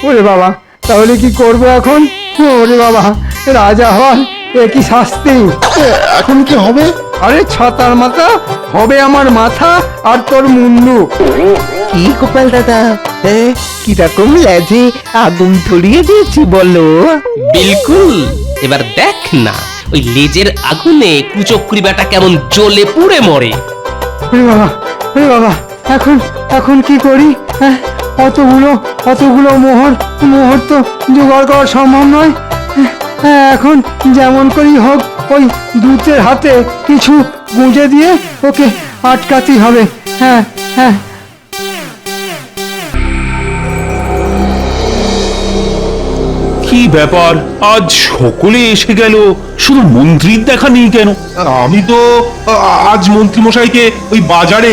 ওরে বাবা, তাহলে কি করবো এখন? ওরে বাবা, রাজা হওয়ার এ কি শাস্তি! এখন কি হবে? আরে ছাতার মাথা হবে আমার মাথা, আর তোর মুন্ডু। কি গোপাল দাদা, কিরকম লেজে আগুন ধরিয়ে দিয়েছি বলো? বিলকুল। এবার দেখ না ওই লেজের আগুনে কুচক্রি বেটা কেমন জ্বলে পুড়ে মরে। ওরে বাবা, ওরে বাবা, এখন এখন কি করি? অতগুলো মোহর তো জোগাড় করা সম্ভব নয়। এখন যেমন করি হোক ওই দূতের হাতে কিছু গুঁজে দিয়ে ওকে আটকাতেই হবে। হ্যাঁ হ্যাঁ। কি ব্যাপার, আজ সকলে এসে গেল, শুধু মন্ত্রীর দেখা নেই কেন? আমি তো আজ মন্ত্রী মশাইকে ওই বাজারে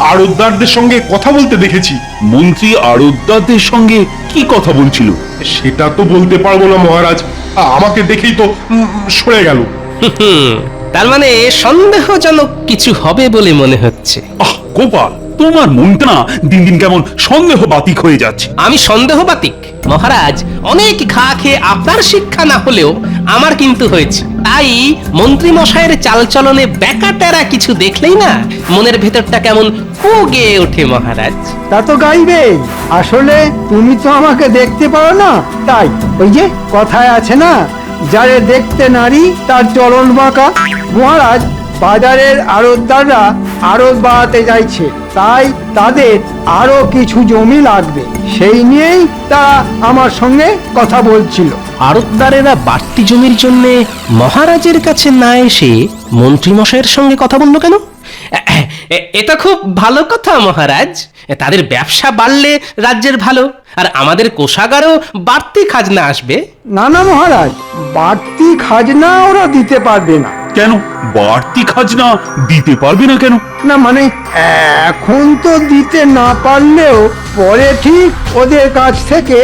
আড়তদারদের সঙ্গে কথা বলতে দেখেছি। মন্ত্রী আড়তদারদের সঙ্গে কি কথা বলছিল? সেটা তো বলতে পারবো না মহারাজ, আমাকে দেখেই তো সরে গেল। তার মানে সন্দেহজনক কিছু হবে বলে মনে হচ্ছে। আহ গোপাল, তোমার মনটা না দিন দিন কেমন সন্দেহ বাতিক হয়ে যাচ্ছে। আমি সন্দেহবাতিক মহারাজ? অনেক ঘা খেয়ে আপনার শিক্ষা না হলেও আমার কিন্তু হয়েছে। তাই মন্ত্রী মশাইয়ের চালচলনে ব্যাকাটেরা কিছু দেখলেই না মনের ভেতরটা কেমন কুগে ওঠে মহারাজ। তা তো গাইবে। আসলে তুমি তো আমাকে দেখতে পারো না, তাই ওই যে কথায় আছে না, যারে দেখতে নারী তার চলন বাঁকা। মহারাজ, বাজারের আড়তদাররা আড়ত বাড়াতে যাইছে, তাই তাদের আরো কিছু জমি লাগবে, সেই নিয়েই তারা আমার সঙ্গে কথা বলছিল। আড়তদারেরা বাড়তি জমির জন্য মহারাজের কাছে না এসে মন্ত্রী মশাইয়ের সঙ্গে কথা বললো কেন? এটা খুব ভালো কথা মহারাজ। তাদের ব্যবসা বাড়লে রাজ্যের ভালো, আর আমাদের কোষাগারও বাড়তি খাজনা আসবে। না না মহারাজ, বাড়তি খাজনা ওরা দিতে পারবে না। কেন বাড়তি খাজনা দিতে পারবে না কেন? না মানে এখন তো দিতে না পারলেও পরে ঠিক ওদের কাছ থেকে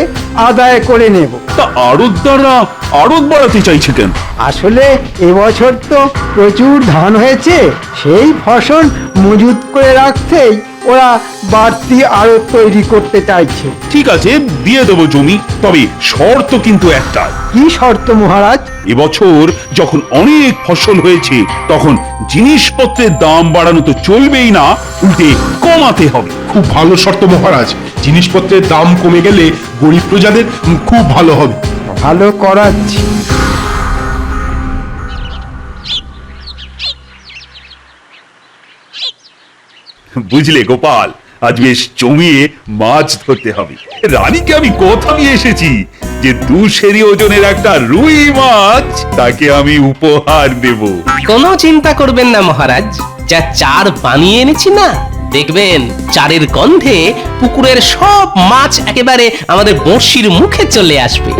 আদায় করে নেব। তা আড়তদাররা আড়ত বাড়াতে চাইছে কেন? আসলে এবছর তো প্রচুর ধান হয়েছে, সেই ফসল মজুত করে রাখতেই ওরা বাড়তি আড়ত তৈরি করতে চাইছে। ঠিক আছে, দিয়ে দেবো জমি, তবে শর্ত কিন্তু একটা। কি শর্ত মহারাজ? এবছর যখন অনেক ফসল হয়েছে তখন জিনিসপত্রের দাম বাড়ানো তো চলবেই না, উল্টে কমাতে হবে। খুব ভালো শর্ত মহারাজ, জিনিসপত্রের দাম কমে গেলে গরিব প্রজাদের খুব ভালো হবে। ভালো করাচ্ছি। বুঝলে গোপাল, আজ বেশ জমিয়ে মাছ ধরতে হবে। রানীকে আমি কথা দিয়ে এসেছি যে 2 সেরি ওজনের একটা রুই মাছ তাকে আমি উপহার দেব। কোনো চিন্তা করবেন না মহারাজ, যা চার বানিয়ে এনেছি না, দেখবেন চারের গন্ধে পুকুরের সব মাছ একেবারে আমাদের বড়শির মুখে চলে আসবে।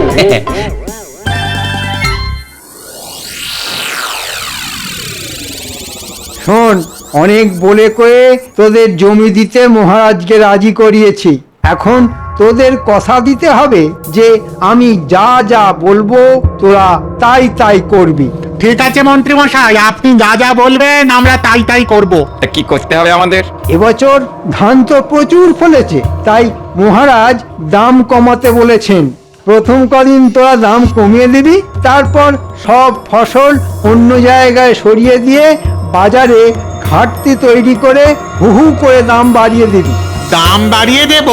শোন, অনেক বলে কয়ে তোদের জমি দিতে মহারাজকে রাজি করিয়েছি। এখন তোদের কথা দিতে হবে যে আমি যা যা বলবো তোরা তাই তাই করবি। ঠিক আছে মন্ত্রী মশাই, আপনি যা যা বলবেন আমরা তাই তাই করব। কি করতে হবে আমাদের? এবছর ধান তো প্রচুর ফলেছে, তাই মহারাজ দাম কমাতে বলেছেন। প্রথম কদিন তোরা দাম কমিয়ে দিবি, তারপর সব ফসল অন্য জায়গায় সরিয়ে দিয়ে বাজারে ঘাটতি তৈরি করে হু হু করে দাম বাড়িয়ে দিবি। দাম বাড়িয়ে দেব?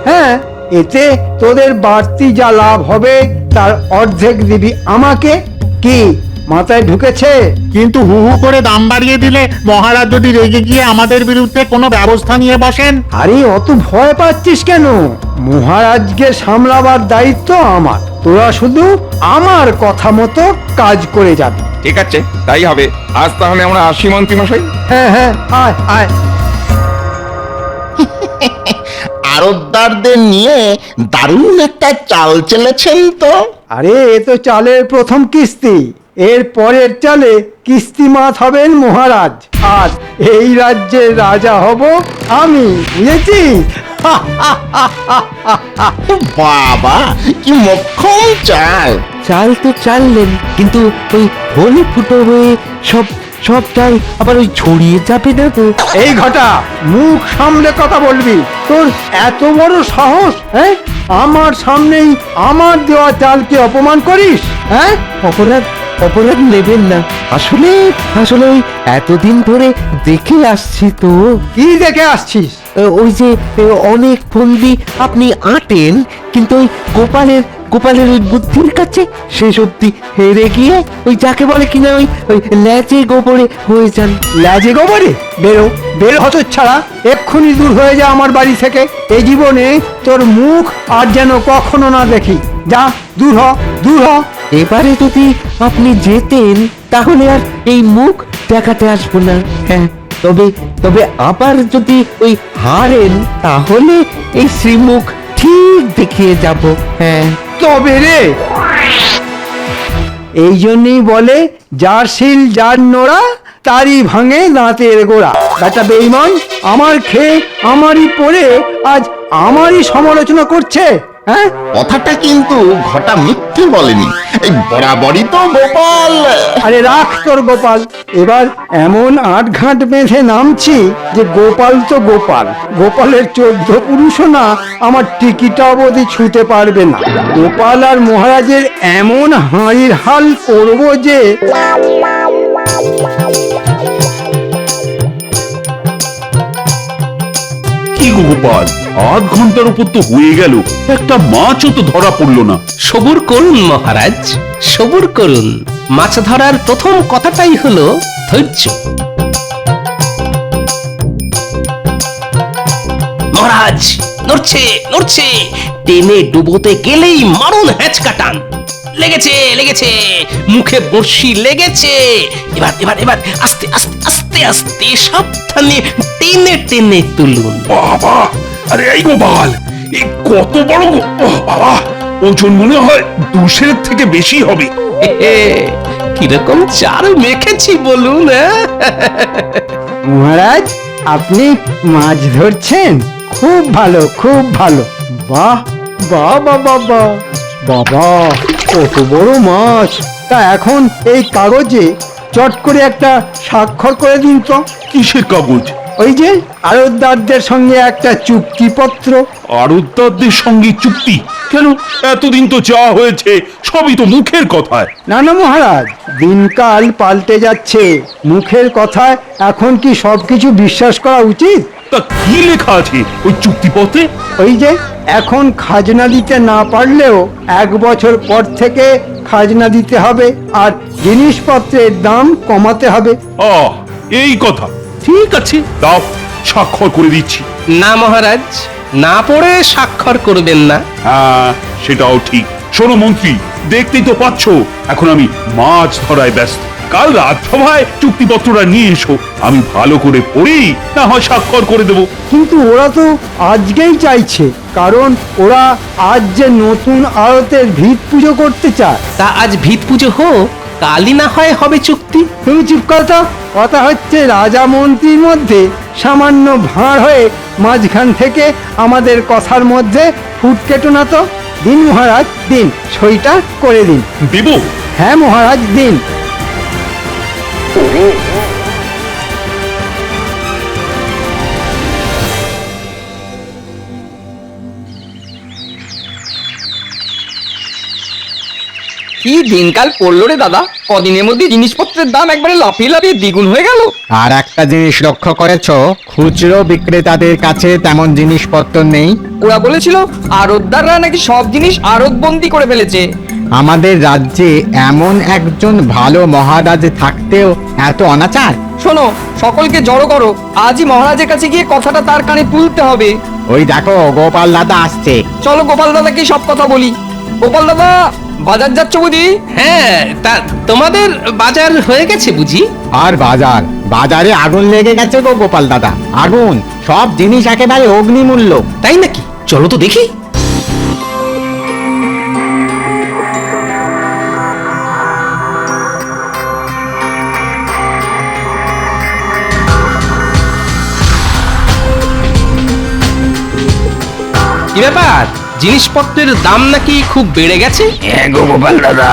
হ্যাঁ, এতে তোদের বাড়তি যা লাভ হবে তার অর্ধেক দিবি আমাকে। কি মাথায় ঢুকেছে? কিন্তু হু হু করে দাম বাড়িয়ে দিলে মহারাজ যদি রেগে গিয়ে আমাদের বিরুদ্ধে কোনো ব্যবস্থা নিয়ে বসেন? আরে অত ভয় পাচ্ছিস কেন? মহারাজকে সামলাবার দায়িত্ব আমার, তোরা শুধু আমার কথা মতো কাজ করে যাবি। ঠিক আছে, তাই হবে। আজ তাহলে আমরা আসি মন্ত্রী মশাই। হ্যাঁ হ্যাঁ, আয় আয়। আড়তদারদের নিয়ে দারুণ একটা চাল চেলেছেন তো। আরে এ তো চালের প্রথম কিস্তি, এর পরের চালে কিস্তি মাত হবেন মহারাজ, আর এই রাজ্যের রাজা হব আমি, বুঝেছিস? বাবা, কি মক্ষম চাল! চাল তো চাললেন, কিন্তু ওই হোলি ফুটো হয়ে সব সবটাই আবার ওই ছড়িয়ে যাবে না তো? এই ঘটা, মুখ সামলে কথা বলবি। তোর এত বড় সাহস, হ্যাঁ? আমার সামনেই আমার দেওয়া চালকে অপমান করিস, হ্যাঁ? অপরাধ অপরাধ নেবেন না। আসলে আসলে ওই এতদিন ধরে দেখে আসছি তো। কি দেখে আসছিস? ওই যে অনেক ফন্দি আপনি আঁটেন, কিন্তু ওই গোপালের ওই বুদ্ধির কাছে শেষ অব্দি হেরে গিয়ে ওই যাকে বলে কিনা ওই ল্যাচে গোবরে হয়ে যান। লাজে গোবরে? বেরো হতো ছাড়া, এক্ষুনি দূর হয়ে যা আমার বাড়ি থেকে। এই জীবনে তোর মুখ আর যেন কখনো না দেখি। যা, দূর হ, দূর হ। এবারে যদি আপনি যেতেন তাহলে আর এই মুখ দেখাতে আসবো না। হ্যাঁ, তবে আবার যদি ওই হারেন তাহলে এই শ্রীমুখ ঠিক দেখিয়ে যাব। হ্যাঁ, তবে রে, এই জন্যই বলে যার শিল যার নোড়া তারই ভাঙে দাঁতের গোড়া। বেটা বেঈমান, আমার খেয়ে আমারই পড়ে আজ আমারই সমালোচনা করছে, হ্যাঁ? কথাটা কিন্তু ঘটা মিথ্যে বলেনি, এই বরাবরই তো গোপাল। আরে রাখ তোর গোপাল। এবার এমন আটঘাট বেঁধে নামছি যে গোপাল তো গোপাল, গোপালের 14 পুরুষও না আমার টিকিটা অবধি ছুঁতে পারবে না। গোপাল আর মহারাজের এমন হাঁড়ির হাল করব যে কি গো গোপাল, 8 ঘন্টার উপর তো হয়ে গেল, একটা মাছও তো ধরা পড়লো না। সবুর করুন মহারাজ, সবুর করুন। মাছ ধরার প্রথম কথাটাই হলো ধৈর্য। মহারাজ, নড়ছে নড়ছে, টেনে ডুবোতে গেলেই মারুন হ্যাঁচকা টান। লেগেছে লেগেছে, মুখে বড়শি লেগেছে। এবার এবার এবার আস্তে আস্তে আস্তে আস্তে সাবধানে টেনে টেনে তুলুন। বাবা, আরে এই গোপাল, এই কত বড় বাবা, ওজন মনে হয় 200 থেকে বেশি হবে। কিরকম চার মেখেছি বলুন। মহারাজ, আপনি মাছ ধরছেন? খুব ভালো, খুব ভালো। বাহ বাহ বাহ বাহ বাহ, বাবা কত বড় মাছ! তা এখন এই কাগজে চট করে একটা স্বাক্ষর করে দিন তো। কিসের কাগজ? ওই যে আড়তদারদের সঙ্গে একটা চুক্তিপত্র। আড়তদারদের সঙ্গে চুক্তি? কেন, এতদিন তো যা হয়েছে সবই তো মুখের কথায়। না না মহারাজ, দিনকাল পাল্টে যাচ্ছে, মুখের কথায় এখন কি সবকিছু বিশ্বাস করা উচিত? তা কি লেখা আছে ওই চুক্তিপত্রে? ওই যে এখন খাজনা দিতে না পারলেও 1 বছর পর থেকে খাজনা দিতে হবে, আর জিনিসপত্রের দাম কমাতে হবে। আহ, এই কথা। ঠিক আছে, দাও, স্বাক্ষর করে দিচ্ছি। না মহারাজ, না পড়ে স্বাক্ষর করবেন না। হ্যাঁ, সেটাও ঠিক। শোনো মন্ত্রী, দেখতেই তো পাচ্ছ এখন আমি মাছ ধরায় ব্যস্ত। কাল রাজসভায় চুক্তিপত্রটা নিয়ে এসো, আমি ভালো করে পড়েই না হয় স্বাক্ষর করে দেবো। কিন্তু ওরা তো আজকেই চাইছে, কারণ ওরা আজ যে নতুন আড়তের ভিত পুজো করতে চায়। তা আজ ভিত পুজো হোক, কালই না হয় হবে চুক্তি। তুমি চুপ কথা। কথা হচ্ছে রাজা মন্ত্রীর মধ্যে সামান্য ভাঁড় হয়ে মাঝখান থেকে আমাদের কথার মধ্যে ফুট কেটো না তো। দিন মহারাজ, দিন, সইটা করে দিন। দেবো? হ্যাঁ মহারাজ, দিন। কি দিনকাল পড়লো রে দাদা, কদিনের মধ্যে জিনিসপত্রের দাম একবারে লাফিয়ে লাফিয়ে দ্বিগুণ হয়ে গেল। আর একটা জিনিস লক্ষ্য করেছো, খুচরো বিক্রেতাদের কাছে তেমন জিনিসপত্র নেই। ওরা বলেছিল আড়তদাররা নাকি সব জিনিস আড়তবন্দি করে ফেলেছে। আমাদের রাজ্যে এমন একজন ভালো মহারাজ থাকতেও এত অনাচার। শোনো, সকলকে জড়ো করো, আজই মহারাজের কাছে গিয়ে কথাটা তার কানে তুলতে হবে। ওই দেখো, গোপাল দাদা আসছে। চলো গোপাল দাদাকে সব কথা বলি। গোপাল দাদা, বাজার যাচ্ছ বুঝি? হ্যাঁ, তা তোমাদের বাজার হয়ে গেছে বুঝি? আর বাজারে আগুন লেগে গেছে গো গোপাল দাদা, আগুন! সব জিনিস একেবারে অগ্নিমূল্য। তাই নাকি? চলো তো দেখি। কি ব্যাপার, জিনিসপত্রের দাম নাকি খুব বেড়ে গেছে? হ্যাঁ গো গোপাল দাদা,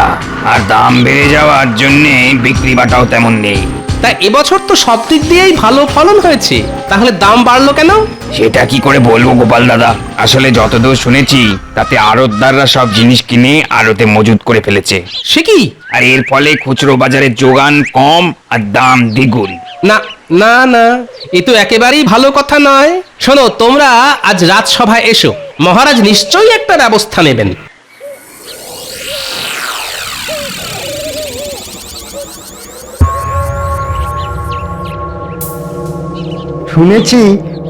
আর দাম বেড়ে যাওয়ার জন্য বিক্রি বাটাও তেমন নেই। তা এবছর তো সব দিক দিয়েই ভালো ফলন হয়েছে, তাহলে দাম বাড়লো কেন? সেটা কি করে বলবো গোপাল দাদা, আসলে যতদূর শুনেছি তাতে আড়তদাররা সব জিনিস কিনে আড়তে মজুত করে ফেলেছে। সে কি? আর এর ফলে খুচরো বাজারে যোগান কম আর দাম দ্বিগুণ। না না না, এ তো একেবারেই ভালো কথা নয়। শোনো, তোমরা আজ রাজসভায় এসো, মহারাজ নিশ্চয়ই একটা ব্যবস্থা নেবেন। শুনেছি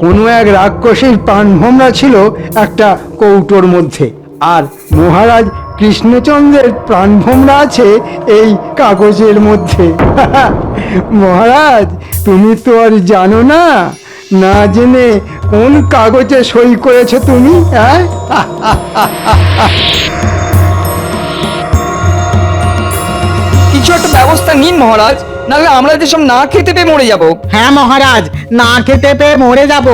কোনো এক রাক্ষসীর প্রাণভোমরা ছিল একটা কৌটোর মধ্যে, আর মহারাজ কৃষ্ণচন্দ্রের প্রাণভোমরা আছে এই কাগজের মধ্যে। মহারাজ, তুমি তো আর জানো না, না জেনে কোন কাগজে সই করেছো তুমি? হ্যাঁ, কিছু একটা ব্যবস্থা নিন মহারাজ, নাহলে আমরা যেসব না খেতে পেয়ে মরে যাব। হ্যাঁ মহারাজ, না খেতে পেয়ে মরে যাব।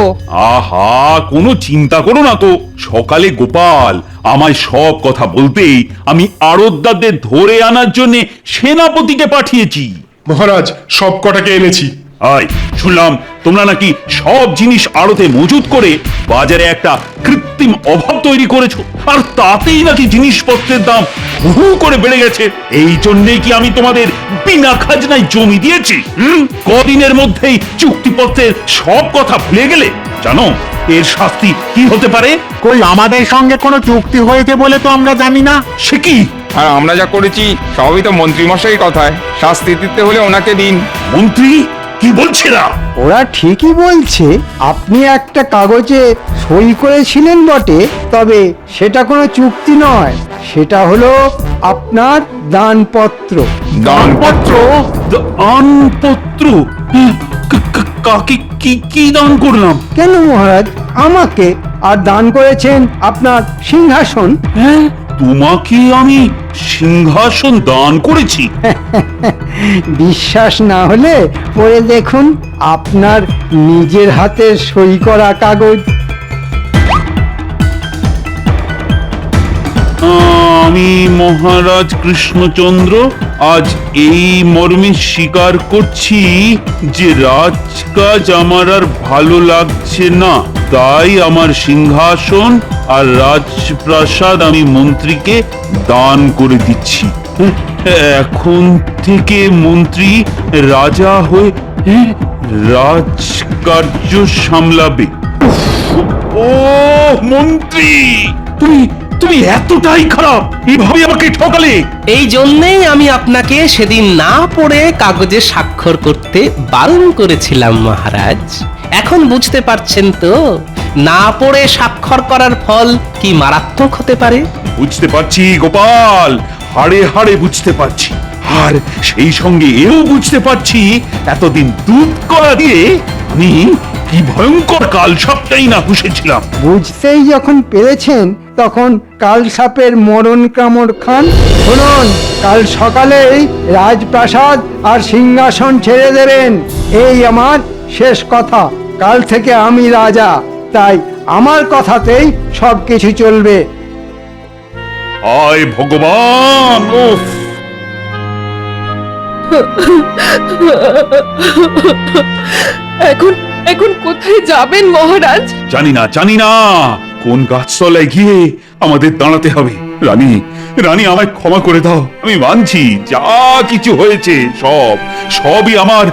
আহা, কোনো চিন্তা করো না তো। সকালে গোপাল আমায় সব কথা বলতেই আমি আড়তদারদের ধরে আনার জন্য সেনাপতিকে পাঠিয়েছি। মহারাজ, সব কটাকে এনেছি। আয়, শুনলাম তোমরা নাকি সব জিনিস আড়তে মজুত করে বাজারে একটা কৃত্রিম অভাব তৈরি করেছো, আর তাতেই নাকি জিনিসপত্রের দাম হু করে বেড়ে গেছে। এই জন্যই কি আমি তোমাদের বিনা খাজনায় জমি দিয়েছি? কদিনের মধ্যেই চুক্তিপত্রের সব কথা ভুলে গেলে? জানো এর শাস্তি কি হতে পারে? কই আমাদের সঙ্গে কোনো চুক্তি হয়েছে বলে তো আমরা জানি না। সে কি? আর আমরা যা করেছি সবই তো মন্ত্রী মশাই কথায়, শাস্তি দিতে হলে ওনাকে দিন। মন্ত্রী কি বলছে না? ওরা ঠিকই বলছে। আপনি একটা কাগজে সই করেছিলেন বটে, তবে সেটা কোনো চুক্তি নয়, সেটা হলো আপনার দানপত্র। দানপত্র? দানপত্র? কাকে কি দান করলাম? কেন মহারাজ, আমাকে। আর দান করেছেন আপনার সিংহাসন। হ্যাঁ, তোমাকে আমি সিংহাসন দান করেছি? বিশ্বাস না হলে পড়ে দেখুন আপনার নিজের হাতের সই করা কাগজ। আমি মহারাজ কৃষ্ণচন্দ্র আজ এই মর্মে স্বীকার করছি যে রাজকাজ আমার আর ভালো লাগছে না, তাই আমার সিংহাসন আর রাজপ্রাসাদ আমি মন্ত্রীকে দান করে দিচ্ছি। এখন থেকে মন্ত্রী রাজা হয়ে রাজকার্য সামলাবে। ও মন্ত্রী, তুমি এতটাই খারাপ, এভাবে আমাকে ঠকালে? এই জন্যেই আমি আপনাকে সেদিন না পড়ে কাগজে স্বাক্ষর করতে বারণ করেছিলাম মহারাজ। এখন বুঝতে পারছেন তো না পড়ে স্বাক্ষর করার ফল কি মারাত্মক হতে পারে? বুঝতে পারছি গোপাল, হাড়ে হাড়ে বুঝতে পারছি। আর সেই সঙ্গে এও বুঝতে পারছি এতদিন দুধ করা দিয়ে আমি কি ভয়ঙ্কর কাল সবটাই না পুষেছিলাম। বুঝতেই যখন পেরেছেন তখন কাল সাপের মরণ কামড় খান। শুনুন, কাল সকালেই রাজপ্রাসাদ আর সিংহাসন ছেড়ে দেবেন, এই আমার শেষ কথা। কাল থেকে আমি রাজা, তাই আমার কথাতেই সবকিছু চলবে। আয় ভগবান! উফ! এখন এখন কোথায় যাবেন মহারাজ? জানি না কোন গাছতলায় গিয়ে আমাদের দাঁড়াতে হবে। রানী, রানী আমায় ক্ষমা করে দাও। আমি মানছি যা কিছু হয়েছে সবই আমার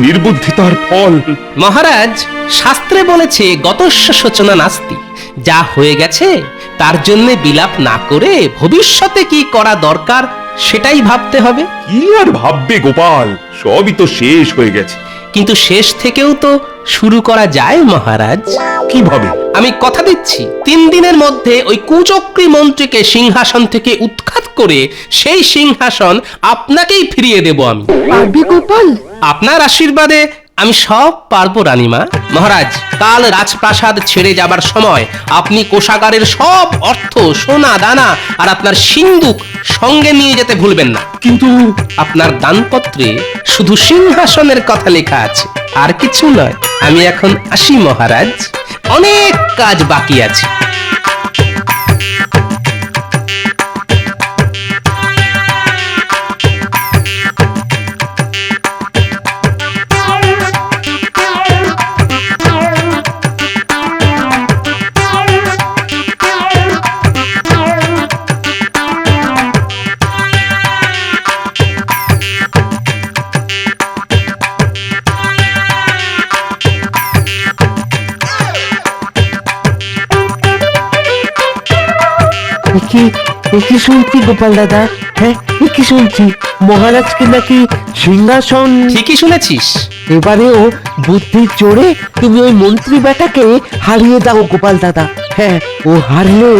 নির্বুদ্ধিতার ফল। মহারাজ, শাস্ত্রে বলেছে গতস্য শোচনা নাস্তি। যা হয়ে গেছে তার জন্য বিলাপ না করে ভবিষ্যতে কি করা দরকার সেটাই ভাবতে হবে। কি আর ভাববে গোপাল, সবই তো শেষ হয়ে গেছে। কিন্তু শেষ থেকেও তো শুরু করা যায় মহারাজ। কিভাবে? আমি কথা দিচ্ছি 3 দিনের মধ্যে ওই কুচক্রী মন্ত্রীকে সিংহাসন থেকে উৎখাত করে সেই সিংহাসন আপনাকেই ফিরিয়ে দেব আমি। পারবি গোপাল? আপনার আশীর্বাদে আমি সব পারবো রানীমা। মহারাজ, কাল রাজপ্রাসাদ ছেড়ে যাবার সময় আপনি কোষাগারের সব অর্থ, সোনা দানা আর আপনার সিন্দুক সঙ্গে নিয়ে যেতে ভুলবেন না। কিন্তু আপনার দানপত্রে শুধু সিংহাসনের কথা লেখা আছে, আর কিছু নয়। আমি এখন আসি মহারাজ, অনেক কাজ বাকি আছে। কি শুনছি গোপাল দাদা? হ্যাঁ, কি শুনছি? মহারাজকে নাকি সিংহাসন। ঠিকই শুনেছিস। এবারেও বুদ্ধি চড়ে তুমি ওই মন্ত্রী বেটাকে হারিয়ে দাও গোপাল দাদা। হ্যাঁ, ও হারলে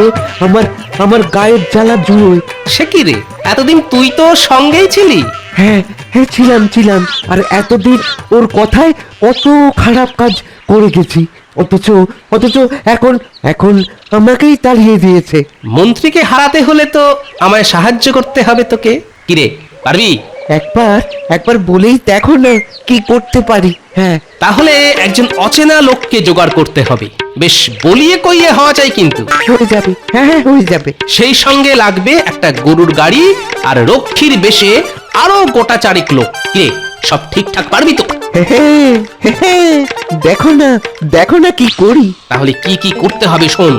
আমার আমার গায়ের জ্বালা জুড়োয়। সে কি রে, এতদিন তুই তো ওর সঙ্গেই ছিলি। হ্যাঁ হ্যাঁ, ছিলাম। আর এতদিন ওর কথায় কত খারাপ কাজ করে গেছি, অথচ এখন এখন আমাকেই তাড়িয়ে দিয়েছে। মন্ত্রীকে হারাতে হলে তো আমায় সাহায্য করতে হবে তোকে। কিরে, পারবি? একবার বলেই দেখো না কি করতে পারি। হ্যাঁ, তাহলে একজন অচেনা লোককে জোগাড় করতে হবে। বেশ বলিয়ে কইয়ে হওয়া চাই কিন্তু। হয়ে যাবে। হ্যাঁ, হয়ে যাবে। সেই সঙ্গে লাগবে একটা গরুর গাড়ি আর রক্ষীর বেশে আরো গোটা চারেক লোক। কিরে, সব ঠিকঠাক পারবি তো? দেখো না কি করি। তাহলে কি কি করতে হবে শোন।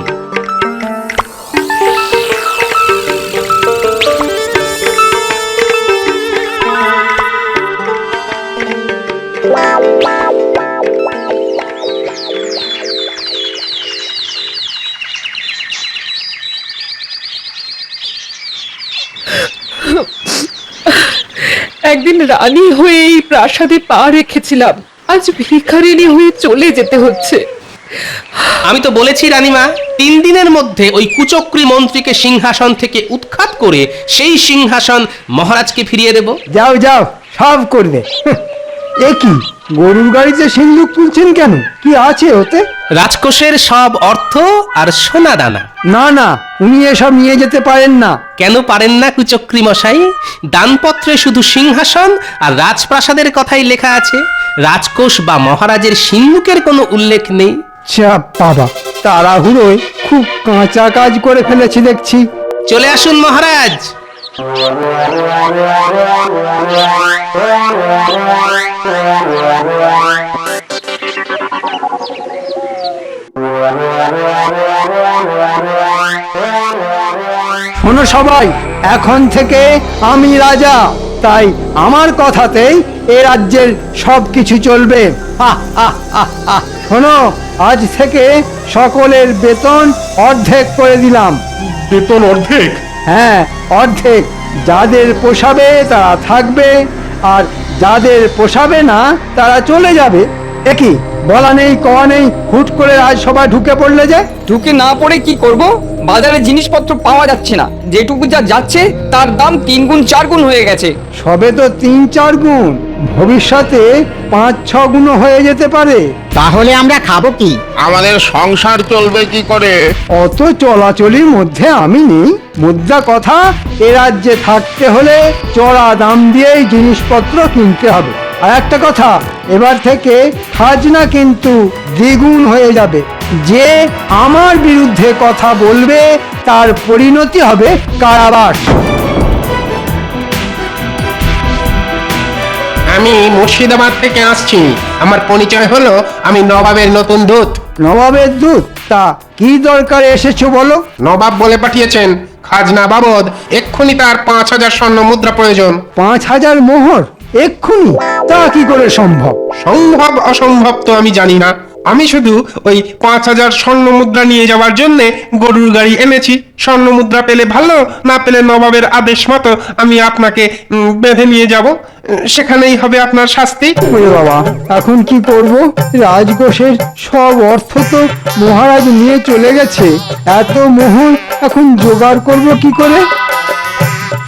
একদিন রানী হয়ে এই প্রাসাদে পা রেখেছিলাম, আজ ভিখারিনী হয়ে চলে যেতে হচ্ছে। আমি তো বলেছি রানীমা, 3 দিনের মধ্যে ওই কুচক্রী মন্ত্রীকে সিংহাসন থেকে উৎখাত করে সেই সিংহাসন মহারাজকে ফিরিয়ে দেব। যাও সব করবে। এ কি, গরুর গাড়িতে সিন্দুক তুলছেন কেন? কি আছে ওতে? রাজকোষের সব অর্থ আর সোনা দানা। না, উনি এসব নিয়ে যেতে পারেন না। কেন পারেন না কুচক্রী মশাই? দানপত্রে শুধু সিংহাসন আর রাজপ্রাসাদের কথাই লেখা আছে, রাজকোষ বা মহারাজের সিন্ধুকের কোনো উল্লেখ নেই। চাপ বাবা, তাড়াহুড়োয় খুব কাঁচা কাজ করে ফেলেছি দেখছি। চলে আসুন মহারাজ। শোনো সবাই, এখন থেকে আমি রাজা, তাই আমার কথাতেই এ রাজ্যের সবকিছু চলবে। শোনো, আজ থেকে সকলের বেতন অর্ধেক করে দিলাম। বেতন অর্ধেক? হ্যাঁ, অর্ধেক। যাদের পোষাবে তারা থাকবে, আর যাদের পোষাবে না তারা চলে যাবে। একই বলা নেই কওয়া নেই, হুট করে রাজসভায় ঢুকে পড়লে যে। ঢুকে না পড়ে কি করব? বাজারে জিনিসপত্র পাওয়া যাচ্ছে না, যেটুকু যা যাচ্ছে তার দাম 3 গুণ 4 গুণ হয়ে গেছে। সবে তো 3-4 গুণ, ভবিষ্যতে 5-6 গুণ হয়ে যেতে পারে। তাহলে আমরা খাবো কি? আমাদের সংসার চলবে কি করে? অত চলাচলির মধ্যে আমি নেই। মুদ্রা কথা, এ রাজ্যে থাকতে হলে চড়া দাম দিয়েই জিনিসপত্র কিনতে হবে। আর একটা কথা, এবার থেকে খাজনা কিন্তু দ্বিগুণ হয়ে যাবে। যে আমার বিরুদ্ধে কথা বলবে তার পরিণতি হবে কারাবাস। আমি মুর্শিদাবাদ থেকে আসছি। আমার পরিচয় হলো, আমি নবাবের নতুন দূত। নবাবের দূত? তা কি দরকারে এসেছো বলো? নবাব বলে পাঠিয়েছেন খাজনা বাবদ এক্ষুনি তার 5000 স্বর্ণ মুদ্রা প্রয়োজন। 5000 মোহর এক্ষুনি? তা কি করে সম্ভব? সম্ভব অসম্ভব তো আমি জানি না, আমি শুধু ওই 5000 স্বর্ণ মুদ্রা নিয়ে যাওয়ার জন্য গরুর গাড়ি এনেছি। স্বর্ণ মুদ্রা পেলে ভালো, না পেলে নবাবের আদেশ মতো আমি আপনাকে বেঁধে নিয়ে যাব, সেখানেই হবে আপনার শাস্তি। ওরে বাবা, এখন কি করব? রাজকোষের সব অর্থ তো মহারাজ নিয়ে চলে গেছে। এত মোহর এখন জোগাড় করব কি করে?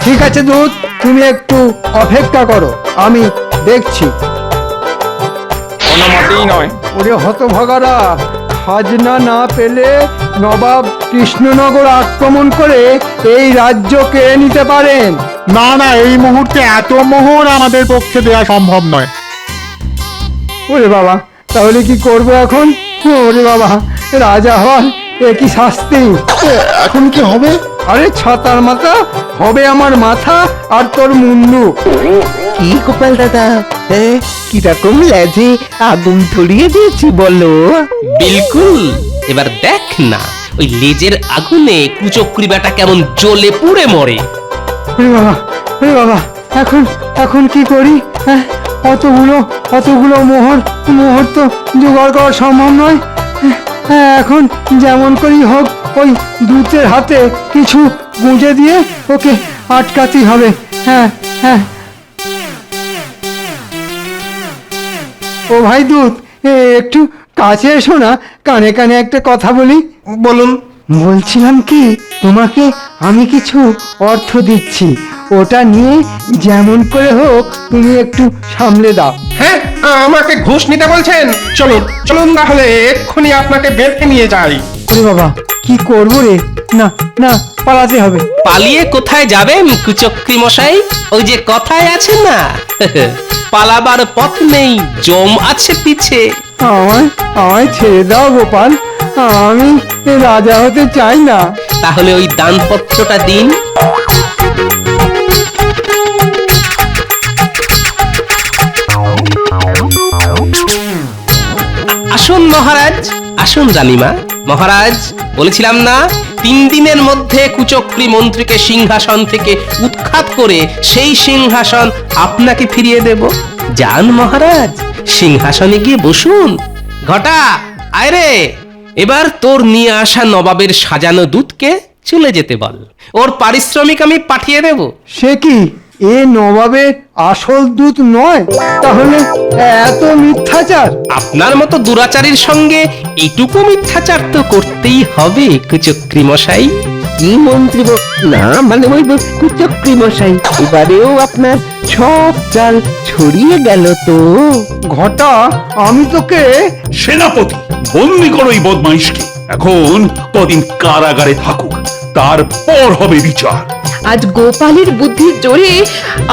ঠিক আছে দূত, তুমি একটু অপেক্ষা করো, আমি দেখছি। কোনো মতেই নয়। ওরে হতভাগারা, খাজনা না পেলে নবাব কৃষ্ণনগর আক্রমণ করে এই রাজ্য কেড়ে নিতে পারেন। না, এই মুহূর্তে এত মোহর আমাদের পক্ষে দেওয়া সম্ভব নয়। ওরে বাবা, তাহলে কি করব এখন? ওরে বাবা, রাজা হওয়ার এ কি শাস্তি! এখন কি হবে? আরে ছাতার মাথা, হবে আমার মাথা আর তোর মুন্ডু। কি গোপাল দাদা, কিরকম লেজে আগুন ধরিয়ে দিয়েছি বলো? বিলকুল। এবার দেখ না, ওই লেজের আগুনে কুচক্রী বেটা কেমন জ্বলে পুড়ে মরে। ওরে বাবা, এখন কি করি? অতগুলো মোহর তো জোগাড় করা সম্ভব নয়। এখন যেমন করি হোক ওই দূতের হাতে কিছু গুঁজে দিয়ে ওকে আটকাতেই হবে। হ্যাঁ হ্যাঁ। ও ভাই দুধ, একটু কাছে এসো না, কানে কানে একটা কথা বলি। বলুন। বলছিলাম কি, তোমাকে আমি কিছু অর্থ দিচ্ছি, ওটা নিয়ে যেমন করে হোক তুমি একটু সামলে দাও। হ্যাঁ, আমাকে ঘুষ নিতে বলছেন? চলুন চলুন তাহলে এক্ষুনি আপনাকে বেঁধে নিয়ে যাই। ওরে বাবা, কি করবো রে? না না, পালাতে হবে। পালিয়ে কোথায় যাবেন কুচক্রী মশাই? ওই যে কথায় আছে না, পালাবার পথ নেই, জম আছে পিছে। আমায় আমায় ছেড়ে দাও গোপাল, আমি রাজা হতে চাই না। তাহলে ওই দানপত্রটা দিন। আসুন মহারাজ, আসুন রানীমা। মহারাজ, বলেছিলাম না 3 দিনের মধ্যে কুচক্রী মন্ত্রীকে সিংহাসন থেকে উৎখাত করে সেই সিংহাসন আপনাকে ফিরিয়ে দেব। যান মহারাজ, সিংহাসনে গিয়ে বসুন। ঘটা, আয় রে, এবার তোর নিয়ে আসা নবাবের সাজানো দুধকে চলে যেতে বল, ওর পারিশ্রমিক আমি পাঠিয়ে দেব। সে কি, এ নবাবের আসল দূত নয়? তাহলে এত মিথ্যাচার? আপনার মতো দুরাচারীর সঙ্গে এইটুকু মিথ্যাচার তো করতেই হবে কুচক্রী মশাই। কি মন্ত্রী না মানে ওই কুচক্রী মশাই, এবারেও আপনার সব চাল ছড়িয়ে গেল তো। ঘটা, আমি তোকে সেনাপতি, বন্দি করো এই বদমাইশকে। এখন কদিন কারাগারে থাকুক, তারপর হবে বিচার। আজ গোপালের বুদ্ধির জোরে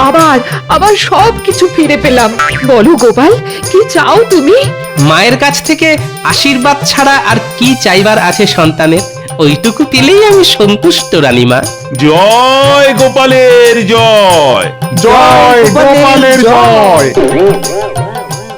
আবার আবার সবকিছু ফিরে পেলাম। বলো গোপাল, কি চাও তুমি? মায়ের কাছ থেকে আশীর্বাদ ছাড়া আর কি চাইবার আছে সন্তানের? ওইটুকু পেলেই আমি সন্তুষ্ট রানীমা। জয় গোপালের জয়। জয় গোপালের জয়।